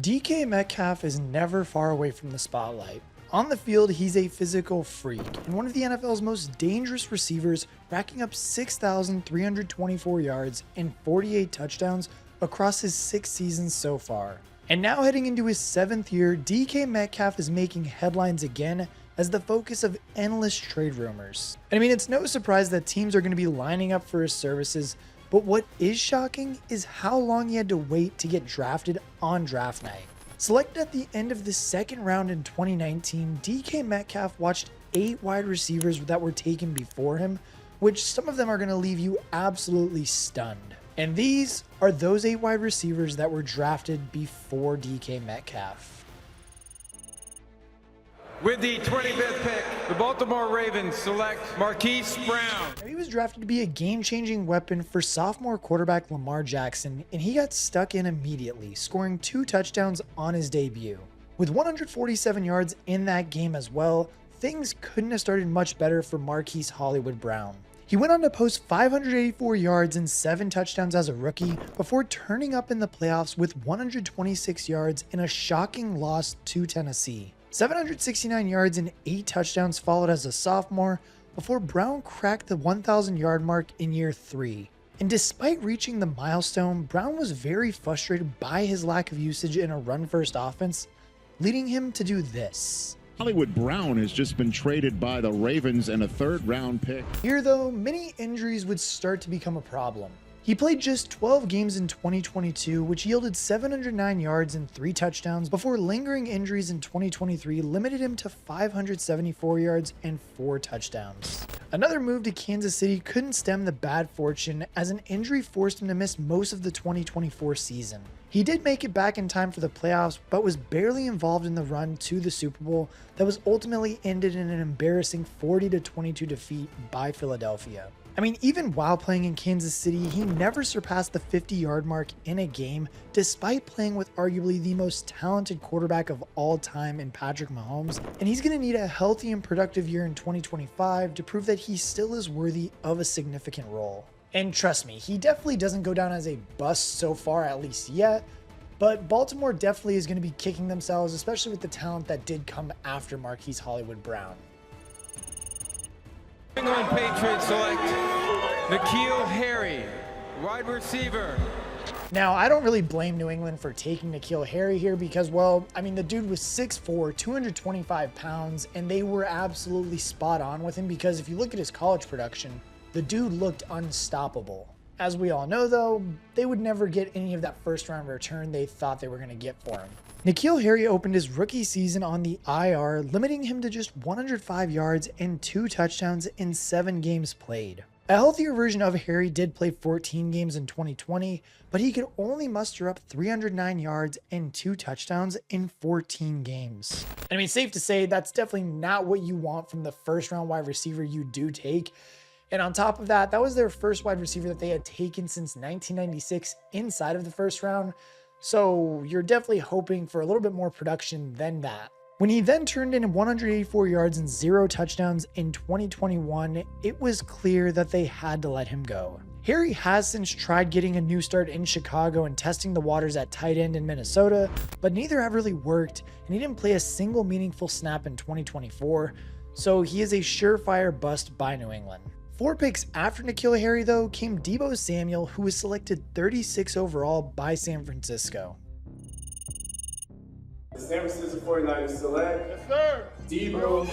DK Metcalf is never far away from the spotlight. On the field, he's a physical freak and one of the NFL's most dangerous receivers, racking up 6,324 yards and 48 touchdowns across his 6 seasons so far. And now heading into his 7th year, DK Metcalf is making headlines again as the focus of endless trade rumors. And I mean, it's no surprise that teams are going to be lining up for his services, but what is shocking is how long he had to wait to get drafted on draft night. Selected at the end of the 2nd round in 2019, DK Metcalf watched 8 wide receivers that were taken before him, which some of them are going to leave you absolutely stunned. And these are those 8 wide receivers that were drafted before DK Metcalf. With the 25th pick, the Baltimore Ravens select Marquise Brown. He was drafted to be a game-changing weapon for sophomore quarterback Lamar Jackson, and he got stuck in immediately, scoring 2 touchdowns on his debut. With 147 yards in that game as well, things couldn't have started much better for Marquise Hollywood Brown. He went on to post 584 yards and 7 touchdowns as a rookie before turning up in the playoffs with 126 yards in a shocking loss to Tennessee. 769 yards and 8 touchdowns followed as a sophomore before Brown cracked the 1,000-yard mark in year 3. And despite reaching the milestone, Brown was very frustrated by his lack of usage in a run-first offense, leading him to do this. Hollywood Brown has just been traded by the Ravens and a 3rd-round pick. Here though, many injuries would start to become a problem. He played just 12 games in 2022, which yielded 709 yards and 3 touchdowns before lingering injuries in 2023 limited him to 574 yards and 4 touchdowns. Another move to Kansas City couldn't stem the bad fortune as an injury forced him to miss most of the 2024 season. He did make it back in time for the playoffs, but was barely involved in the run to the Super Bowl that was ultimately ended in an embarrassing 40-22 defeat by Philadelphia. I mean, even while playing in Kansas City, he never surpassed the 50-yard mark in a game, despite playing with arguably the most talented quarterback of all time in Patrick Mahomes, and he's going to need a healthy and productive year in 2025 to prove that he still is worthy of a significant role. And trust me, he definitely doesn't go down as a bust so far, at least yet, but Baltimore definitely is going to be kicking themselves, especially with the talent that did come after Marquise Hollywood Brown. New England Patriots select Mecole Hardman, wide receiver. Now, I don't really blame New England for taking Mecole Hardman here because, well, I mean, the dude was 6'4", 225 pounds, and they were absolutely spot on with him because if you look at his college production, the dude looked unstoppable. As we all know, though, they would never get any of that first-round return they thought they were going to get for him. Mecole Hardman opened his rookie season on the IR, limiting him to just 105 yards and 2 touchdowns in 7 games played. A healthier version of Hardman did play 14 games in 2020, but he could only muster up 309 yards and 2 touchdowns in 14 games. I mean, safe to say that's definitely not what you want from the first-round wide receiver you do take. And on top of that, that was their first wide receiver that they had taken since 1996 inside of the first round. So you're definitely hoping for a little bit more production than that. When he then turned in 184 yards and 0 touchdowns in 2021, it was clear that they had to let him go. Harry has since tried getting a new start in Chicago and testing the waters at tight end in Minnesota, but neither have really worked, and he didn't play a single meaningful snap in 2024, so he is a surefire bust by New England. 4 picks after Mecole Hardman, though, came Deebo Samuel, who was selected 36 overall by San Francisco. The San Francisco 49ers select Deebo.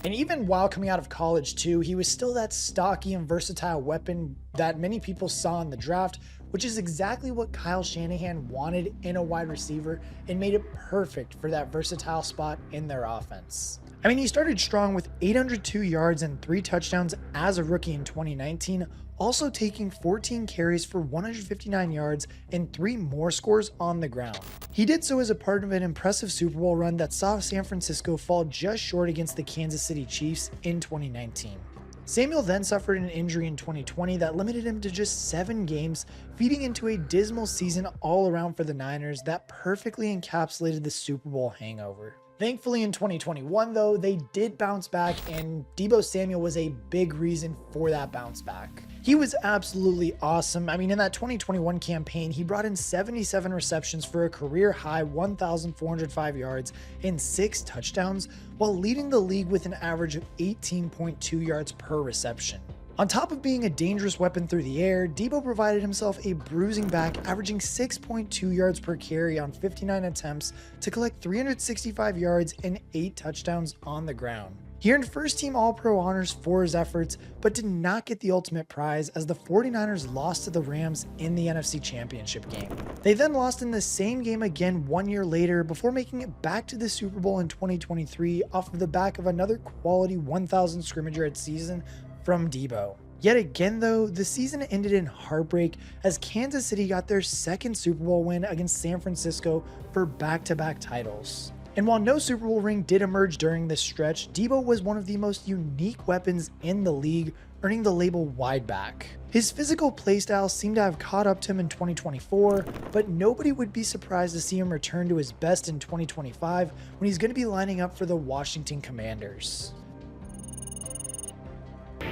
And even while coming out of college too, he was still that stocky and versatile weapon that many people saw in the draft, which is exactly what Kyle Shanahan wanted in a wide receiver and made it perfect for that versatile spot in their offense. I mean, he started strong with 802 yards and 3 touchdowns as a rookie in 2019, also taking 14 carries for 159 yards and 3 more scores on the ground. He did so as a part of an impressive Super Bowl run that saw San Francisco fall just short against the Kansas City Chiefs in 2019. Samuel then suffered an injury in 2020 that limited him to just 7 games, feeding into a dismal season all around for the Niners that perfectly encapsulated the Super Bowl hangover. Thankfully in 2021 though, they did bounce back, and Deebo Samuel was a big reason for that bounce back. He was absolutely awesome. I mean, in that 2021 campaign, he brought in 77 receptions for a career high 1,405 yards and 6 touchdowns, while leading the league with an average of 18.2 yards per reception. On top of being a dangerous weapon through the air, Deebo provided himself a bruising back, averaging 6.2 yards per carry on 59 attempts to collect 365 yards and 8 touchdowns on the ground. He earned first-team All-Pro honors for his efforts, but did not get the ultimate prize as the 49ers lost to the Rams in the NFC Championship game. They then lost in the same game again 1 year later before making it back to the Super Bowl in 2023 off of the back of another quality 1,000 scrimmage yard season from Deebo. Yet again though, the season ended in heartbreak as Kansas City got their second Super Bowl win against San Francisco for back-to-back titles. And while no Super Bowl ring did emerge during this stretch, Deebo was one of the most unique weapons in the league, earning the label wideback. His physical playstyle seemed to have caught up to him in 2024, but nobody would be surprised to see him return to his best in 2025 when he's going to be lining up for the Washington Commanders.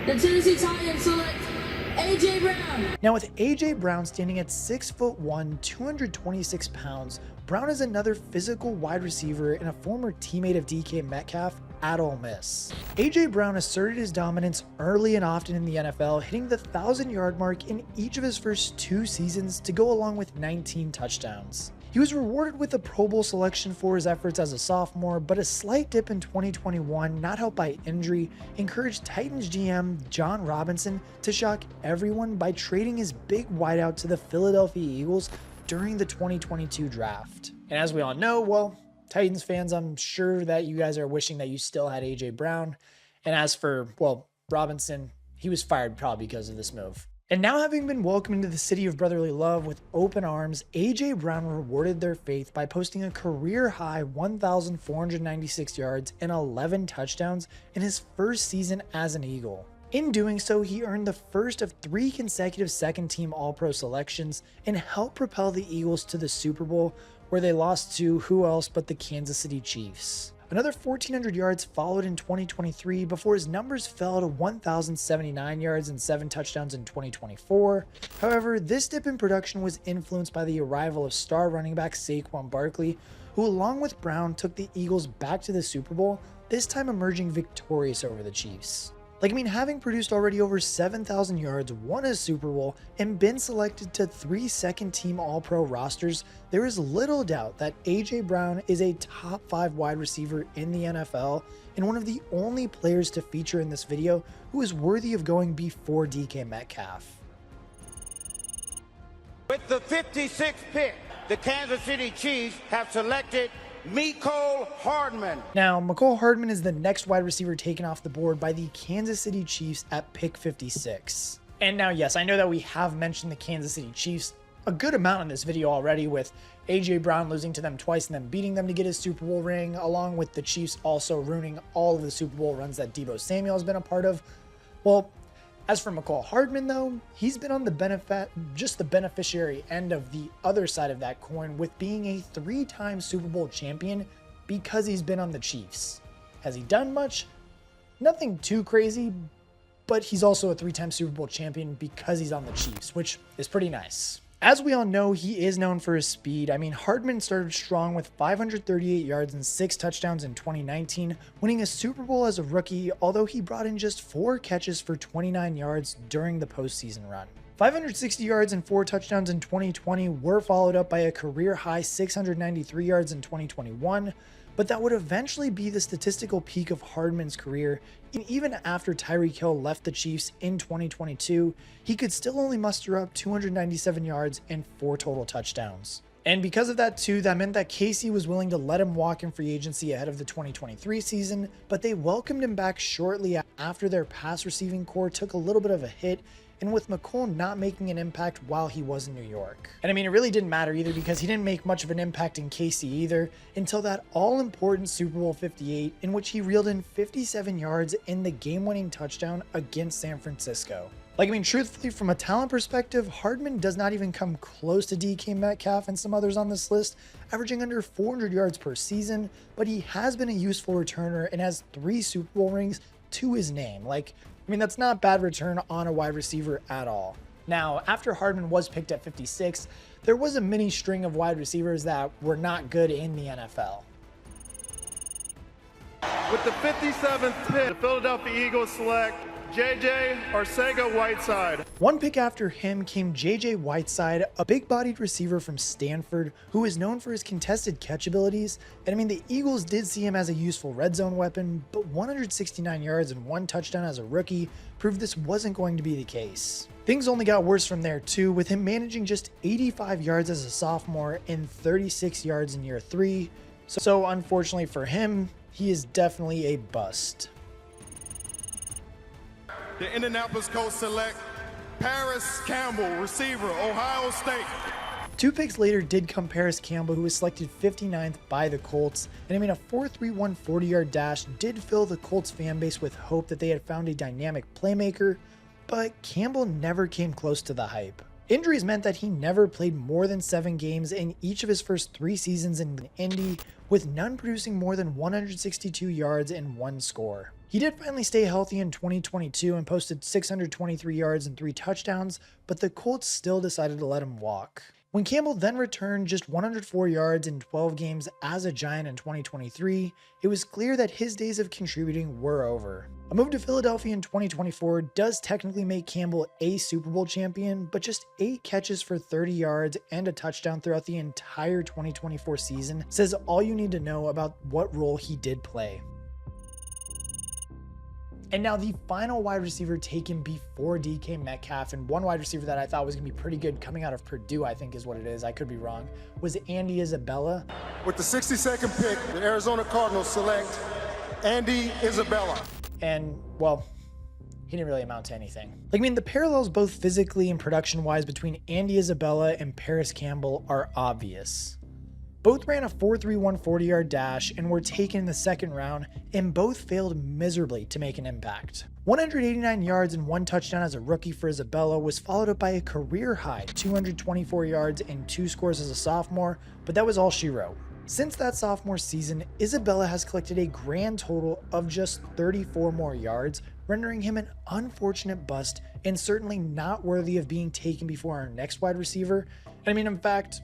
The Tennessee Titans select A.J. Brown. Now with A.J. Brown standing at 6'1", 226 pounds, Brown is another physical wide receiver and a former teammate of DK Metcalf at Ole Miss. A.J. Brown asserted his dominance early and often in the NFL, hitting the 1,000-yard mark in each of his first 2 seasons to go along with 19 touchdowns. He was rewarded with a Pro Bowl selection for his efforts as a sophomore, but a slight dip in 2021, not helped by injury, encouraged Titans GM John Robinson to shock everyone by trading his big wideout to the Philadelphia Eagles during the 2022 draft. And as we all know, well, Titans fans, I'm sure that you guys are wishing that you still had A.J. Brown. And as for, well, Robinson, he was fired probably because of this move. And now having been welcomed into the city of brotherly love with open arms, A.J. Brown rewarded their faith by posting a career-high 1,496 yards and 11 touchdowns in his first season as an Eagle. In doing so, he earned the first of 3 consecutive second-team All-Pro selections and helped propel the Eagles to the Super Bowl, where they lost to who else but the Kansas City Chiefs. Another 1,400 yards followed in 2023 before his numbers fell to 1,079 yards and 7 touchdowns in 2024. However, this dip in production was influenced by the arrival of star running back Saquon Barkley, who along with Brown took the Eagles back to the Super Bowl, this time emerging victorious over the Chiefs. Having produced already over 7,000 yards, won a Super Bowl, and been selected to 3 second-team All-Pro rosters, there is little doubt that A.J. Brown is a top 5 wide receiver in the NFL and one of the only players to feature in this video who is worthy of going before DK Metcalf. With the 56th pick, the Kansas City Chiefs have selected Mecole Hardman. Now, Mecole Hardman is the next wide receiver taken off the board by the Kansas City Chiefs at pick 56. And now, yes, I know that we have mentioned the Kansas City Chiefs a good amount in this video already, with A.J. Brown losing to them twice and then beating them to get his Super Bowl ring, along with the Chiefs also ruining all of the Super Bowl runs that Deebo Samuel has been a part of. Well, as for Mecole Hardman, though, he's been on the beneficiary end of the other side of that coin with being a 3-time Super Bowl champion because he's been on the Chiefs. Has he done much? Nothing too crazy, but he's also a 3-time Super Bowl champion because he's on the Chiefs, which is pretty nice. As we all know, he is known for his speed. Hardman started strong with 538 yards and 6 touchdowns in 2019, winning a Super Bowl as a rookie, although he brought in just 4 catches for 29 yards during the postseason run. 560 yards and 4 touchdowns in 2020 were followed up by a career-high 693 yards in 2021, but that would eventually be the statistical peak of Hardman's career, and even after Tyreek Hill left the Chiefs in 2022, he could still only muster up 297 yards and 4 total touchdowns. And because of that too, that meant that KC was willing to let him walk in free agency ahead of the 2023 season, but they welcomed him back shortly after their pass receiving core took a little bit of a hit, and with Mecole not making an impact while he was in New York. And it really didn't matter either, because he didn't make much of an impact in KC either until that all-important Super Bowl 58, in which he reeled in 57 yards in the game-winning touchdown against San Francisco. Like, I mean, truthfully, from a talent perspective, Hardman does not even come close to DK Metcalf and some others on this list, averaging under 400 yards per season, but he has been a useful returner and has 3 Super Bowl rings to his name. Like, I mean, that's not bad return on a wide receiver at all. Now, after Hardman was picked at 56, there was a mini string of wide receivers that were not good in the NFL. With the 57th pick, the Philadelphia Eagles select J.J. Arcega-Whiteside. One pick after him came J.J. Whiteside, a big-bodied receiver from Stanford who is known for his contested catch abilities. And I mean, the Eagles did see him as a useful red zone weapon, but 169 yards and 1 touchdown as a rookie proved this wasn't going to be the case. Things only got worse from there too, with him managing just 85 yards as a sophomore and 36 yards in year 3. So unfortunately for him, he is definitely a bust. The Indianapolis Colts select Paris Campbell, receiver, Ohio State. 2 picks later did come Paris Campbell, who was selected 59th by the Colts. And I mean, a 4.31 40-yard dash did fill the Colts fan base with hope that they had found a dynamic playmaker, but Campbell never came close to the hype. Injuries meant that he never played more than 7 games in each of his first 3 seasons in Indy, with none producing more than 162 yards and 1 score. He did finally stay healthy in 2022 and posted 623 yards and 3 touchdowns, but the Colts still decided to let him walk. When Campbell then returned just 104 yards in 12 games as a Giant in 2023, it was clear that his days of contributing were over. A move to Philadelphia in 2024 does technically make Campbell a Super Bowl champion, but just 8 catches for 30 yards and a touchdown throughout the entire 2024 season says all you need to know about what role he did play. And now the final wide receiver taken before DK Metcalf, and one wide receiver that I thought was going to be pretty good coming out of Purdue, I think is what it is, I could be wrong, was Andy Isabella. With the 62nd pick, the Arizona Cardinals select Andy Isabella. And, well, he didn't really amount to anything. Like, I mean, the parallels both physically and production-wise between Andy Isabella and Paris Campbell are obvious. Both ran a 4.31 40-yard dash and were taken in the 2nd round, and both failed miserably to make an impact. 189 yards and 1 touchdown as a rookie for Isabella was followed up by a career-high 224 yards and 2 scores as a sophomore, but that was all she wrote. Since that sophomore season, Isabella has collected a grand total of just 34 more yards, rendering him an unfortunate bust and certainly not worthy of being taken before our next wide receiver. I mean, in fact,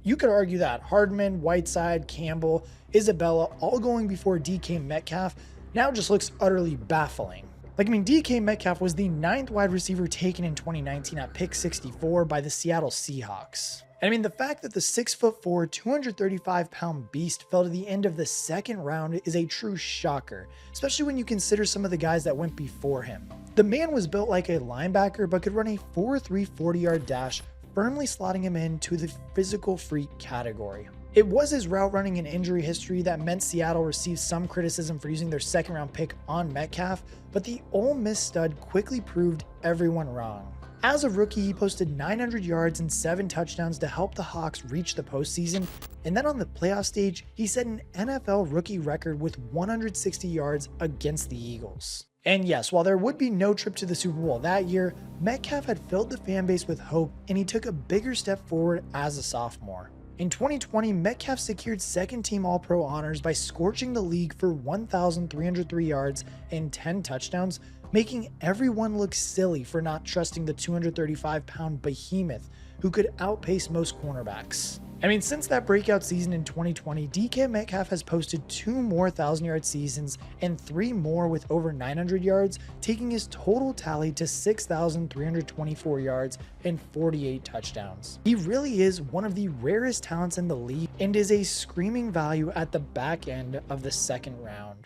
you could argue that Hardman, Whiteside, Campbell, Isabella all going before DK Metcalf now just looks utterly baffling. Like, I mean, DK Metcalf was the 9th wide receiver taken in 2019 at pick 64 by the Seattle Seahawks. And I mean, the fact that the 6'4", 235-pound beast fell to the end of the 2nd round is a true shocker, especially when you consider some of the guys that went before him. The man was built like a linebacker, but could run a 4.3 40-yard dash, firmly slotting him into the physical freak category. It was his route running and injury history that meant Seattle received some criticism for using their 2nd round pick on Metcalf, but the Ole Miss stud quickly proved everyone wrong. As a rookie, he posted 900 yards and 7 touchdowns to help the Hawks reach the postseason, and then on the playoff stage, he set an NFL rookie record with 160 yards against the Eagles. And yes, while there would be no trip to the Super Bowl that year, Metcalf had filled the fan base with hope, and he took a bigger step forward as a sophomore. In 2020, Metcalf secured 2nd team All-Pro honors by scorching the league for 1,303 yards and 10 touchdowns, making everyone look silly for not trusting the 235-pound behemoth who could outpace most cornerbacks. I mean, since that breakout season in 2020, DK Metcalf has posted 2 more 1,000-yard seasons and 3 more with over 900 yards, taking his total tally to 6,324 yards and 48 touchdowns. He really is one of the rarest talents in the league and is a screaming value at the back end of the 2nd round.